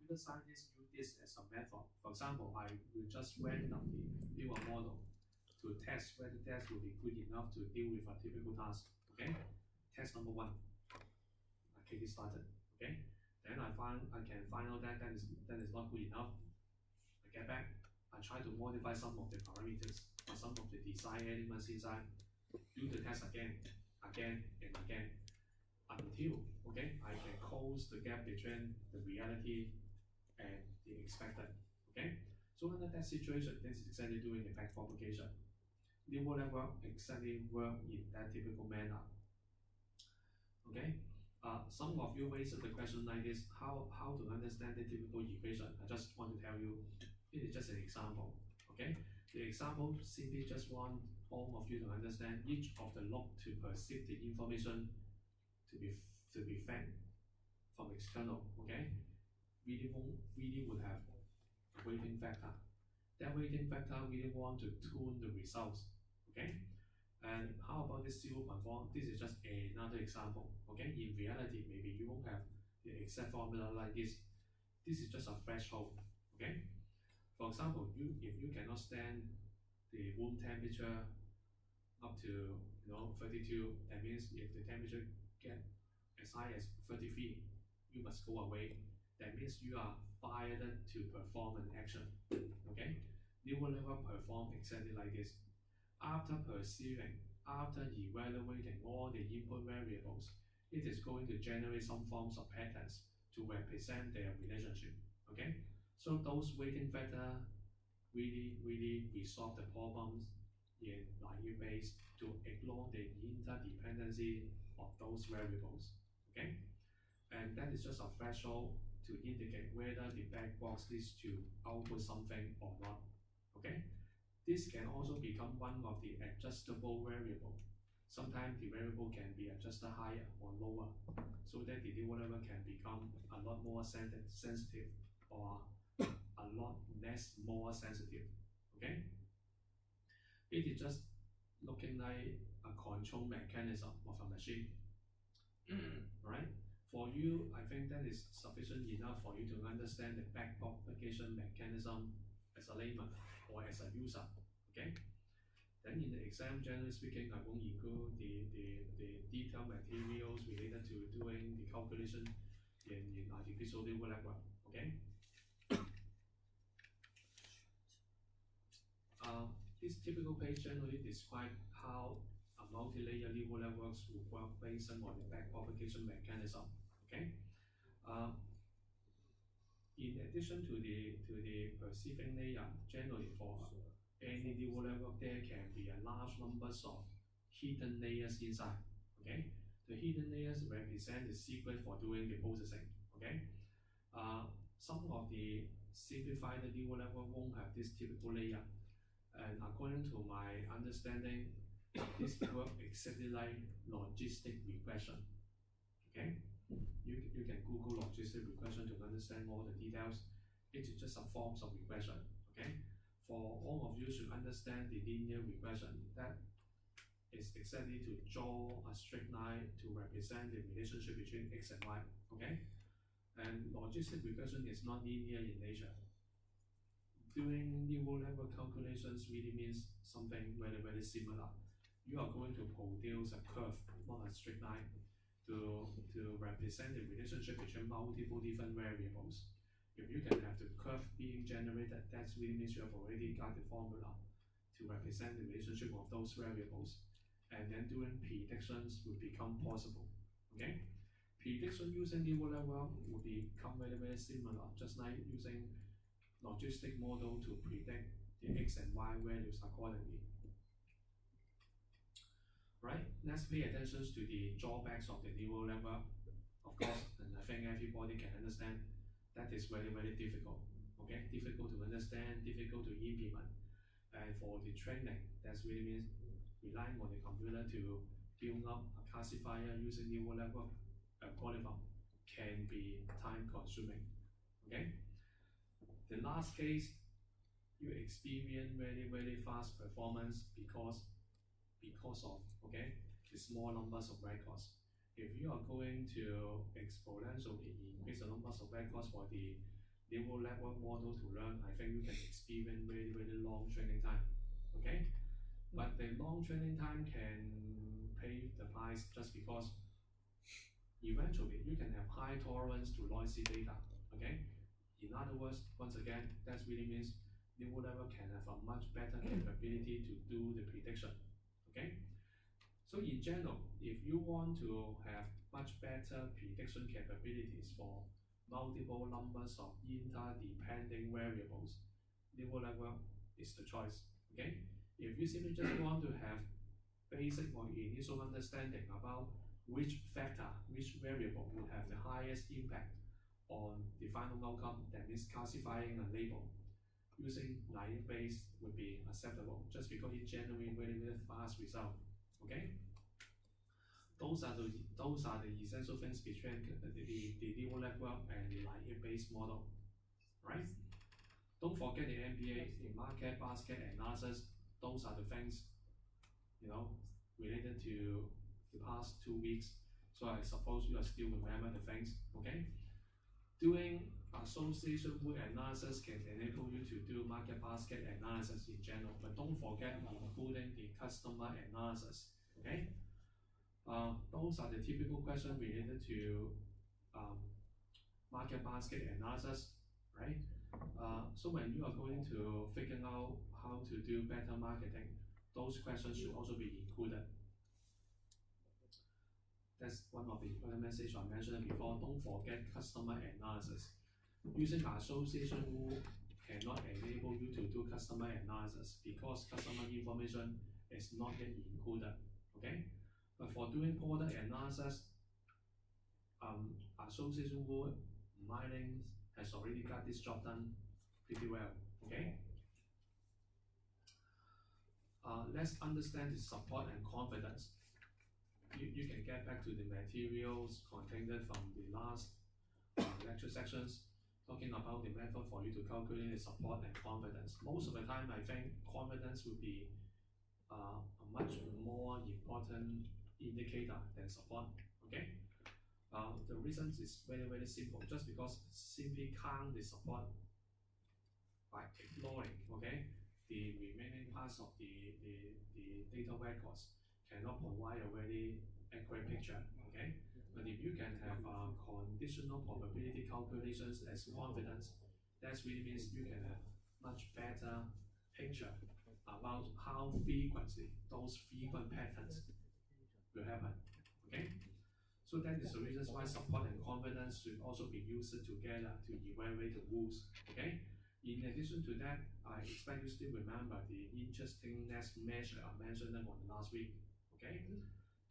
computer scientists use this as a method. For example, I will just randomly build a model to test whether that will be good enough to deal with a typical task. Okay, test number one. I get it started. Okay, then I can find out that that is not good enough. I get back. I try to modify some of the parameters or some of the design elements inside. Do the test again, and again, until I can close the gap between the reality and the expected. Okay, so under that situation, this is exactly doing the backpropagation. Neural network exactly work in that typical manner. Okay, some of you raised the question like this: how to understand the typical equation? I just want to tell you, it is just an example. Okay, the example simply just want all of you to understand each of the loop to perceive the information to be fed from external. Okay, really would have a weighting factor. That weighting factor really want to tune the results. Okay, and how about this 0.4? This is just another example. Okay, in reality, maybe you won't have the exact formula like this. This is just a threshold. Okay, for example, if you cannot stand the room temperature up to 32, that means if the temperature get as high as 33, you must go away. That means you are fired to perform an action. Okay, neural network perform exactly like this. After perceiving, after evaluating all the input variables, it is going to generate some forms of patterns to represent their relationship. Okay, so those weighting factor really resolve the problems in naive base to ignore the interdependency of those variables. Okay, and that is just a threshold to indicate whether the black box needs to output something or not. Okay, this can also become one of the adjustable variable. Sometimes the variable can be adjusted higher or lower, so that the neural network can become a lot more sensitive or a lot less more sensitive. Okay, it is just looking like a control mechanism of a machine. Right? For you, I think that is sufficient enough for you to understand the backpropagation mechanism as a layman or as a user. Okay? Then in the exam, generally speaking, I won't include the detailed materials related to doing the calculation in artificial neural network. Okay? This typical page generally describes how a multi-layer neural networks will work based on the backpropagation mechanism. Okay. In addition to the perceiving layer, generally for any neural network, there can be a large numbers of hidden layers inside. Okay. The hidden layers represent the secret for doing the processing. Okay. Some of the simplified neural network won't have this typical layer. And according to my understanding, this works exactly like logistic regression. Okay, you can Google logistic regression to understand all the details. It is just a forms of regression. Okay, for all of you should understand the linear regression. That is exactly to draw a straight line to represent the relationship between x and y. Okay, and logistic regression is not linear in nature. Doing neural network calculations really means something very similar. You are going to produce a curve, not a straight line, to represent the relationship between multiple different variables. If you can have the curve being generated, that really means you have already got the formula to represent the relationship of those variables. And then doing predictions would become possible. Okay? Prediction using neural network would become very similar, just like using logistic model to predict the x and y values accordingly. Right? Let's pay attention to the drawbacks of the neural network. Of course, and I think everybody can understand that is very difficult. Okay, difficult to understand, difficult to implement. And for the training, that really means relying on the computer to build up a classifier using neural network algorithm can be time consuming. Okay. The last case, you experience very fast performance because of the small numbers of records. If you are going to exponentially increase the numbers of records for the neural network model to learn, I think you can experience very, very long training time. Okay? But the long training time can pay the price just because eventually you can have high tolerance to noisy data. Okay? In other words, once again, that really means neural network can have a much better capability to do the prediction. Okay? So in general, if you want to have much better prediction capabilities for multiple numbers of interdependent variables, neural network is the choice. Okay? If you simply just want to have basic or initial understanding about which factor, which variable would have the highest impact on the final outcome, that means classifying a label, using naive Bayes would be acceptable just because it generates very, very fast result. Okay? Those are the essential things between the neural network and the naive Bayes model, right? Don't forget the MBA, the market basket analysis. Those are the things, related to the past 2 weeks. So I suppose you are still remember the things, okay? Doing association rule analysis can enable you to do market basket analysis in general, but don't forget including the customer analysis, okay? Those are the typical questions related to market basket analysis, right? So when you are going to figure out how to do better marketing, those questions should also be included. That's one of the other messages I mentioned before. Don't forget customer analysis. Using association rule cannot enable you to do customer analysis because customer information is not yet included. Okay? But for doing product analysis, association rule mining has already got this job done pretty well. Okay? Let's understand the support and confidence. You can get back to the materials contained from the last lecture sections, talking about the method for you to calculate the support and confidence. Most of the time, I think confidence would be a much more important indicator than support. Okay? The reason is very, very simple. Just because simply count the support by ignoring, okay, the remaining parts of the data records cannot provide a very accurate picture. Okay? But if you can have conditional probability calculations as confidence, that really means you can have much better picture about how frequently those frequent patterns will happen. Okay? So that is the reasons why support and confidence should also be used together to evaluate the rules. Okay? In addition to that, I expect you still remember the interestingness measure I mentioned on the last week. Okay?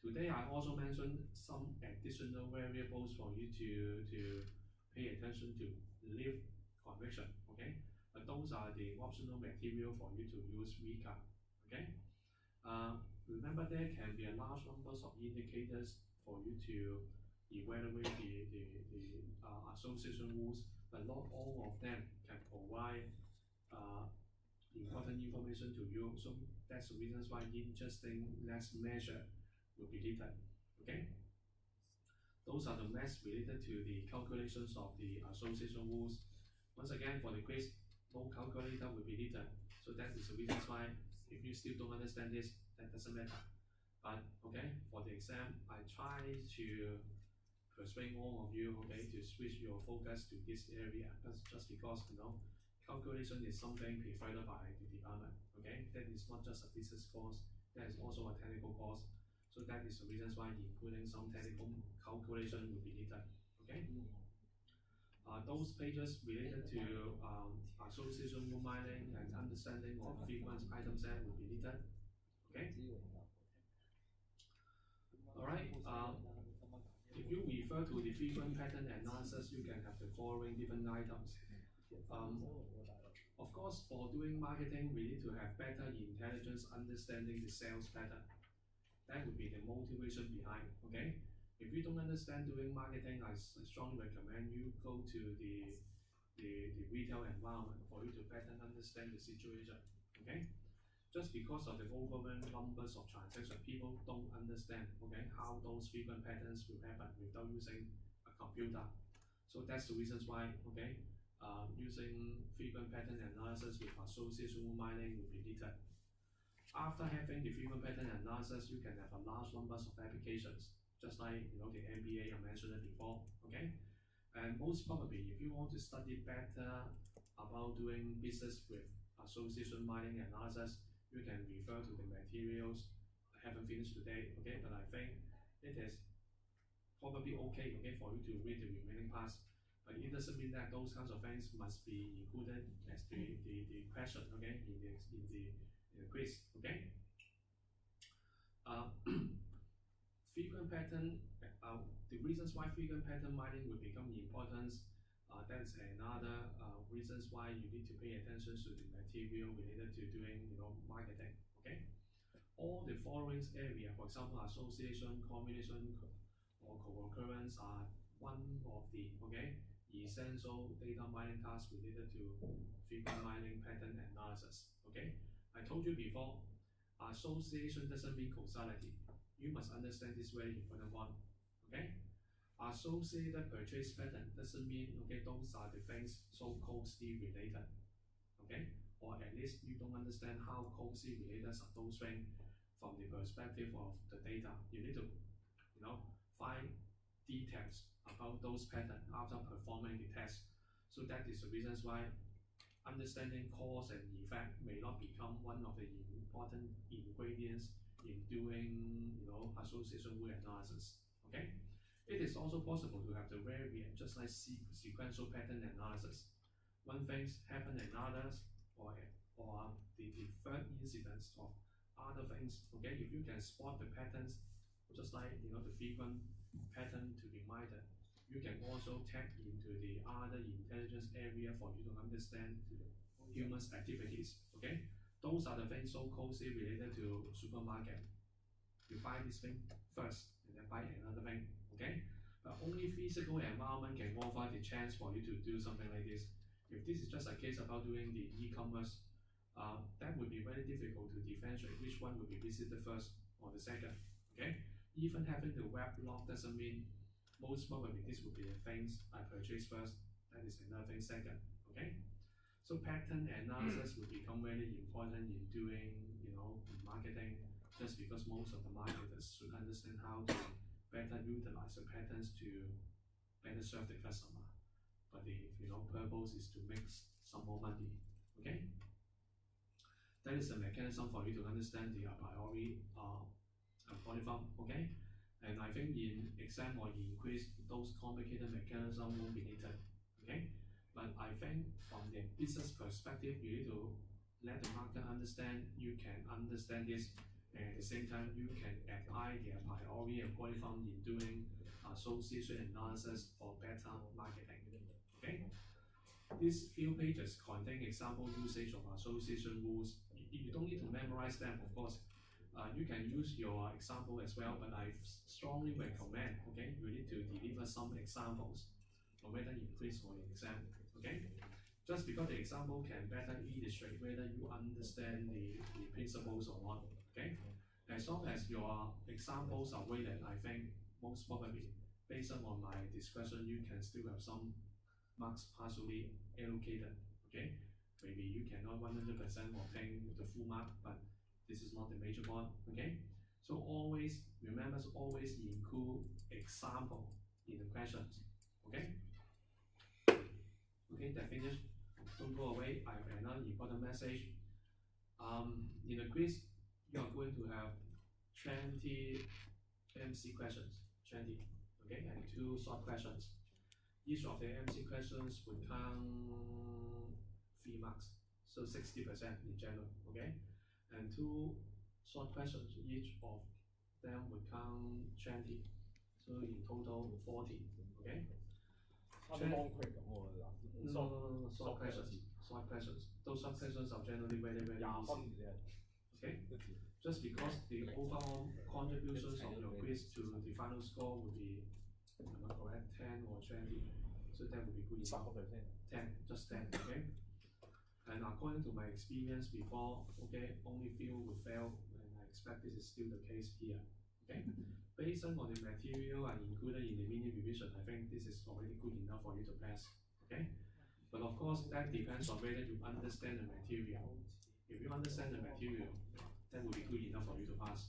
Today I also mentioned some additional variables for you to pay attention to. Leave conviction. Okay? But those are the optional material for you to use recap. Okay? Remember there can be a large numbers of indicators for you to evaluate the association rules, but not all of them can provide important information to you. So that's the reasons why interestingness measure will be needed. Okay? Those are the maths related to the calculations of the association rules. Once again, for the quiz, no calculator will be needed. So that is the reasons why if you still don't understand this, that doesn't matter. But okay, for the exam, I try to persuade all of you, okay, to switch your focus to this area. That's just because calculation is something preferred by the department. Okay, that is not just a business course, that is also a technical course. So that is the reasons why including some technical calculation will be needed. Okay. Those pages related to association rule mining and understanding of frequent item set will be needed. Okay. Alright. If you refer to the frequent pattern analysis, you can have the following different items. Of course, for doing marketing, we need to have better intelligence understanding the sales pattern. That would be the motivation behind. Okay. If you don't understand doing marketing, I strongly recommend you go to the retail environment for you to better understand the situation. Okay? Just because of the overwhelming numbers of transactions, people don't understand, okay, how those frequent patterns will happen without using a computer. So that's the reasons why, okay, using frequent pattern analysis with association rule mining will be needed. After having the frequent pattern analysis, you can have a large numbers of applications, just like the MBA I mentioned it before. Okay, and most probably, if you want to study better about doing business with association mining analysis, you can refer to the materials I haven't finished today. Okay, but I think it is probably okay for you to read the remaining parts. But it doesn't mean that those kinds of things must be included as the question, okay, in the quiz, okay. Frequent pattern, the reasons why frequent pattern mining will become important, that is another reasons why you need to pay attention to the material related to doing marketing, okay. All the following area, for example, association, combination, or co-occurrence are one of the essential data mining tasks related to frequent mining pattern analysis. Okay, I told you before, association doesn't mean causality. You must understand this very important one. Okay, associated purchase pattern doesn't mean those are the things so closely related. Okay, or at least you don't understand how closely related are those things from the perspective of the data. You need to find details about those patterns after performing the test. So that is the reasons why understanding cause and effect may not become one of the important ingredients in doing association rule analysis. Okay, it is also possible to have the variant just like sequential pattern analysis. One thing happen in others, or the third incidence of other things. Okay, if you can spot the patterns, just like the frequent pattern to be mined, you can also tap into the other intelligence area for you to understand human activities. Okay, those are the things so closely related to supermarket. You buy this thing first and then buy another thing. Okay, but only physical environment can offer the chance for you to do something like this. If this is just a case about doing the e-commerce, that would be very difficult to differentiate which one will be visited first or the second. Okay, even having the web log doesn't mean most probably this will be the things I purchase first, that is another thing second. Okay, so pattern analysis will become very important in doing marketing, just because most of the marketers should understand how to better utilize the patterns to better serve the customer. But the purpose is to make some more money. Okay, that is a mechanism for you to understand the a priori polyform. Okay, and I think in exam or in quiz, those complicated mechanisms won't be needed. Okay, but I think from the business perspective, you need to let the market understand you can understand this, and at the same time you can apply the a priori and polyform in doing association analysis for better marketing. Okay, these few pages contain example usage of association rules. You don't need to memorize them, of course. You can use your example as well, but I strongly recommend, you need to deliver some examples, no matter in quiz or in exam. Okay, just because the example can better illustrate whether you understand the principles or not. Okay, as long as your examples are weighted, I think most probably, based on my discussion, you can still have some marks partially allocated. Okay, maybe you cannot 100% obtain the full mark, but this is not the major point. Okay, so always remember to always include example in the questions. Okay, that finished. Don't go away. I have another important message. In the quiz, you are going to have 20 MC questions, 20. Okay, and 2 short questions. Each of the MC questions would count 3 marks, so 60% in general. Okay, and 2 short questions, each of them would count 20, so in total 40. Okay. Long quick No, short questions. Short questions. Those short questions are generally very easy. Okay. Just because the overall contributions of your quiz to the final score would be, am I correct, 10 or 20? So that would be good enough. 10, just 10. Okay. And according to my experience before, only few would fail, and I expect this is still the case here. Okay, based on the material I included in the mini revision, I think this is already good enough for you to pass. Okay, but of course, that depends on whether you understand the material. If you understand the material, that will be good enough for you to pass.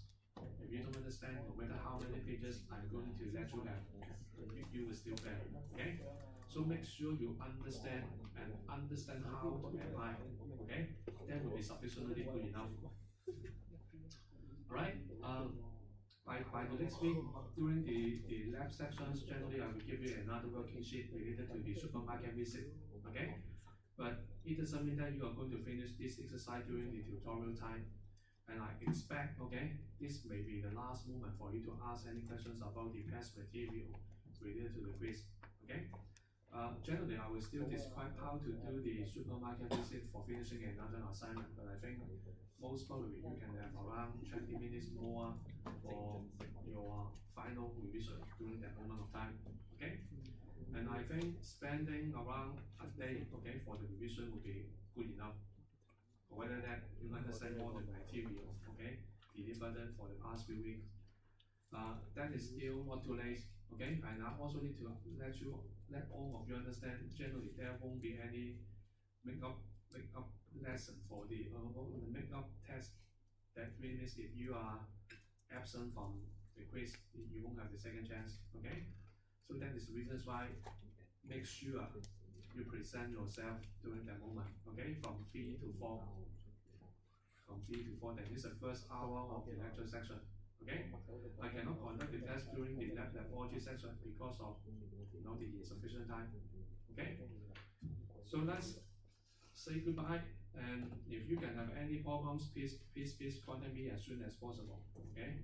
If you don't understand, no matter how many pages I'm going to let you have, you will still fail. Okay? So make sure you understand and understand how to apply. Okay? That will be sufficiently good enough. Alright? By the next week, during the lab sections, generally I will give you another working sheet related to the supermarket visit. Okay? But it doesn't mean that you are going to finish this exercise during the tutorial time. And I expect, okay, this may be the last moment for you to ask any questions about the past material related to the quiz. Okay? Generally, I will still describe how to do the supermarket visit for finishing another assignment, but I think most probably you can have around 20 minutes more for your final revision during that moment of time. Okay? And I think spending around a day, okay, for the revision will be good enough. Whether that you understand more the material, okay, delivered for the past few weeks. That is still not too late, okay? And I also need to let all of you understand. Generally, there won't be any make-up lesson for the make-up test. That means if you are absent from the quiz, you won't have the second chance, okay? So that is the reasons why make sure you present yourself during that moment, okay? From 3 to 4. From 3 to 4, that is the first hour of the lecture section, okay? I cannot conduct the test during the lab laboratory section because of the insufficient time, okay? So let's say goodbye, and if you can have any problems, please contact me as soon as possible, okay?